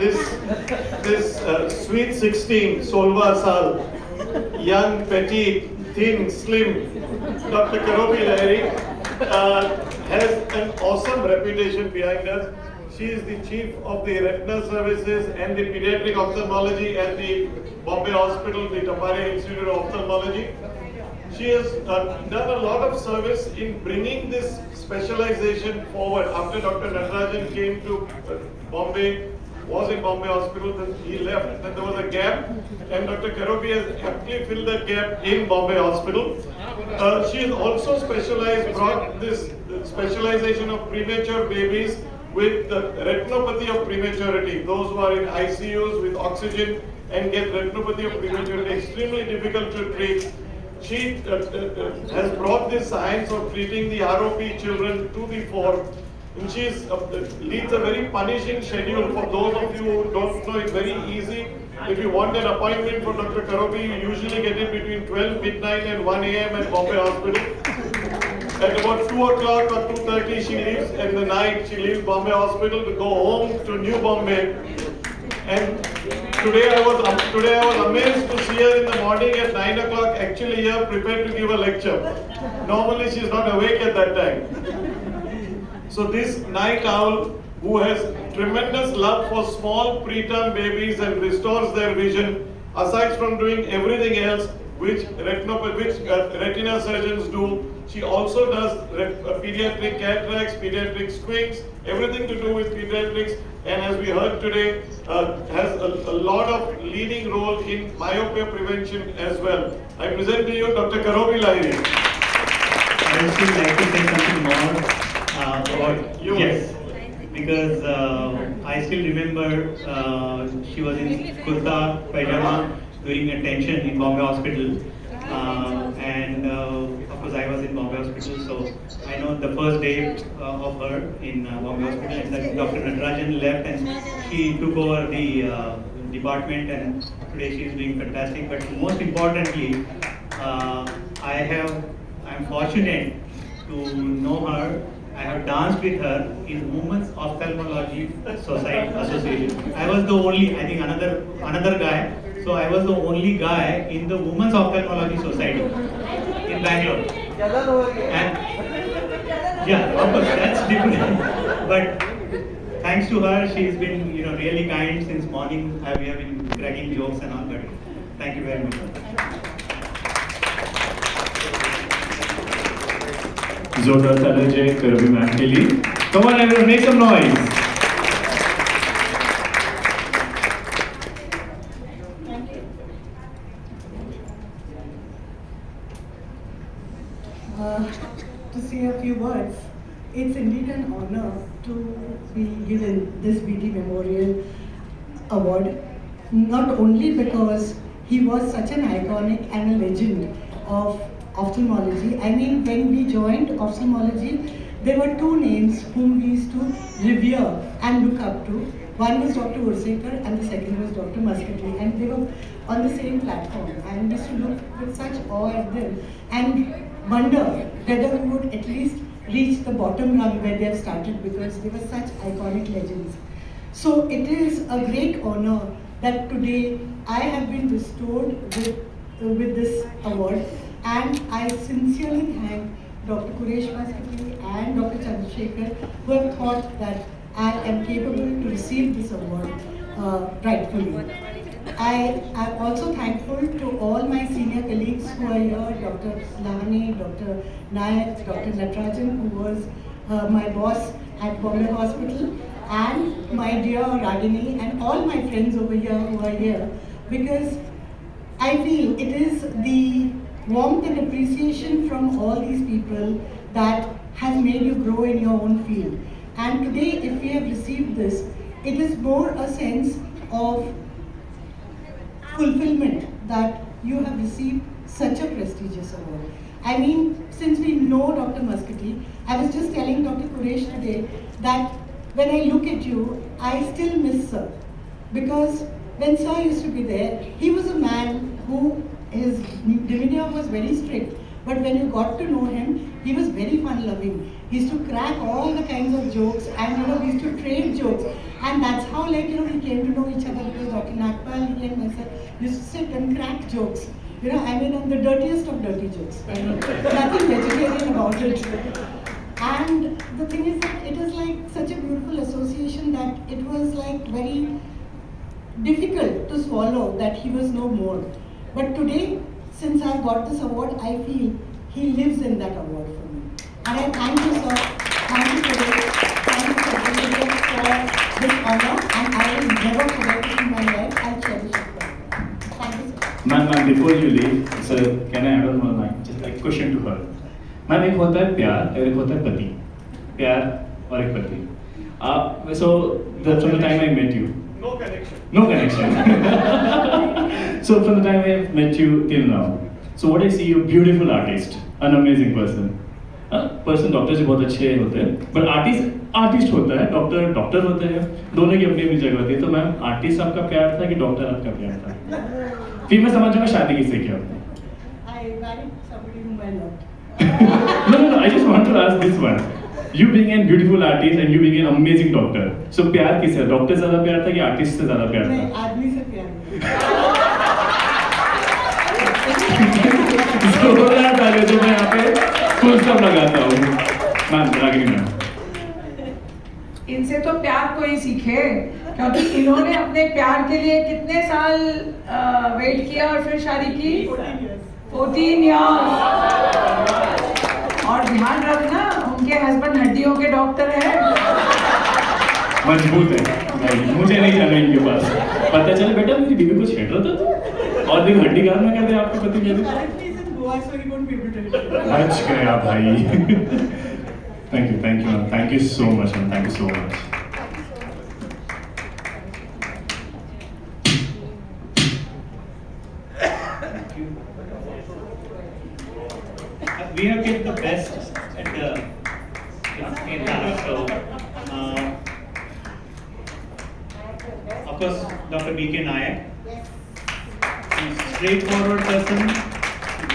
this sweet 16, Solva Sal, young, petite, thin, slim, Dr. Karobi Lahiri has an awesome reputation behind us. She is the chief of the retina services and the pediatric ophthalmology at the Bombay Hospital, the Taparia Institute of Ophthalmology. She has done a lot of service in bringing this specialization forward. After Dr. Natarajan came to Bombay, was in Bombay Hospital, then he left, then there was a gap, and Dr. Karobi has aptly filled that gap in Bombay Hospital. She has also brought this specialization of premature babies with the retinopathy of prematurity. Those who are in ICUs with oxygen and get retinopathy of prematurity, extremely difficult to treat. She has brought this science of treating the ROP children to the fore. And she leads a very punishing schedule. For those of you who don't know, it's very easy. If you want an appointment for Dr. Karobi, you usually get it between 12 midnight and 1 a.m. at Bombay Hospital. At about 2 o'clock or 2:30, she leaves in the night. She leaves Bombay Hospital to go home to New Bombay. And today I was amazed to see her in the morning at 9 o'clock, actually here prepared to give a lecture. Normally she is not awake at that time. So this night owl, who has tremendous love for small preterm babies and restores their vision, aside from doing everything else which retina surgeons do, she also does pediatric cataracts, pediatric squints, everything to do with pediatrics, and as we heard today, has a lot of leading role in myopia prevention as well. I present to you Dr. Karobi Lahiri. I would still like to say something more about yes, because I still remember she was in kurta pajama during a tension in Bombay Hospital, and of course I was in Bombay Hospital, so I know the first day of her in Bombay Hospital, and that Dr. Natarajan left and she took over the department, and today she is doing fantastic. But most importantly, I'm fortunate to know her. I have danced with her in Women's Ophthalmology Society Association. I was the only, I think another guy. So I was the only guy in the Women's Ophthalmology Society in Bangalore. And yeah, of course that's different. But thanks to her, she's been really kind since morning. We have been cracking jokes and all. But thank you very much. जोरदार तालियां चाहिए करबी ma'am के लिए. Come on everyone, make some noise. To say a few words, it's indeed an honor to be given this BT Memorial Award, not only because he was such an iconic and a legend of ophthalmology. I mean, when we joined ophthalmology, there were two names whom we used to revere and look up to. One was Dr. Ursekar and the second was Dr. Muscatli, and they were on the same platform. And we used to look with such awe at them and wonder whether we would at least reach the bottom rung where they have started, because they were such iconic legends. So it is a great honor that today I have been bestowed with this award. And I sincerely thank Dr. Quresh Muscatli and Dr. Chandrasekhar, who have thought that I am capable to receive this award rightfully. I am also thankful to all my senior colleagues who are here, Dr. Lahani, Dr. Nayak, Dr. Natarajan, who was my boss at Bombay Hospital, and my dear Ragini, and all my friends over here who are here, because I feel it is the warmth and appreciation from all these people that has made you grow in your own field. And today, if we have received this, it is more a sense of fulfillment that you have received such a prestigious award. I mean, since we know Dr. Muscatli, I was just telling Dr. Quresh today that when I look at you, I still miss Sir. Because when Sir used to be there, he was a man who his demeanor was very strict, but when you got to know him, he was very fun-loving. He used to crack all the kinds of jokes, and we used to trade jokes. And that's how, like, you know, we came to know each other because Dr. Nagpal, he and myself used to sit and crack jokes. You know, I mean, on the dirtiest of dirty jokes. I mean, nothing vegetarian about it. And the thing is that it is like such a beautiful association that it was like very difficult to swallow that he was no more. But today, since I've got this award, I feel he lives in that award for me. And I thank you, sir. Thank you for this. Thank you for giving me for this honor. And I will never forget it in my life. I'll cherish it forever. Thank you, sir. Ma'am, before you leave, sir, can I add on one line? Just a question to her. Ma'am, एक होता है प्यार और एक होता है पति. प्यार और एक पति. So, from the time I met you. No connection. No connection. So from the time I met you till now, so what I see, you're a beautiful artist, an amazing person. Person doctor से बहुत अच्छे होते हैं, but artist होता है, doctor होते हैं, दोनों की अपनी अपनी जगह होती है. तो मैम, आर्टिस्ट आपका प्यार था कि डॉक्टर आपका प्यार था? फिर मैं समझूंगा शादी किससे किया आपने? I married somebody whom I loved. No. I just want to ask this one. You being a beautiful artist and you being an amazing doctor. So प्यार किससे? डॉक्टर से ज़्यादा प्यार था कि आर्टिस्ट से ज़्यादा प्यार नहीं, था? आदमी से प्यार नहीं. जोरदार तालियों से मैं यहाँ पे फुल स्टॉप लगाता हूँ. Ma'am, Ragini ma'am. इनसे तो प्यार को ही सीखे, क्योंकि इन्होंने अपने प्यार के लिए कितने साल वेट किया और फिर शादी की. 14 years. और ध्यान रखना, उनके हस्बैंड हड्डियों के डॉक्टर हैं. मजबूत है. नहीं, मुझे नहीं जाना इनके पास. पता चले बेटा मेरी बीवी को छेड़ रहा था तू, और दिन हड्डी गार में कर दे आपके पति के लिए. Currently he's in Goa, so he won't be able to tell you. बच गया भाई. Thank you ma'am. Thank you so much ma'am. Thank you so much. We have kept the best at the in last. So, of course, Dr. B.K. Nayak. He's a straightforward person.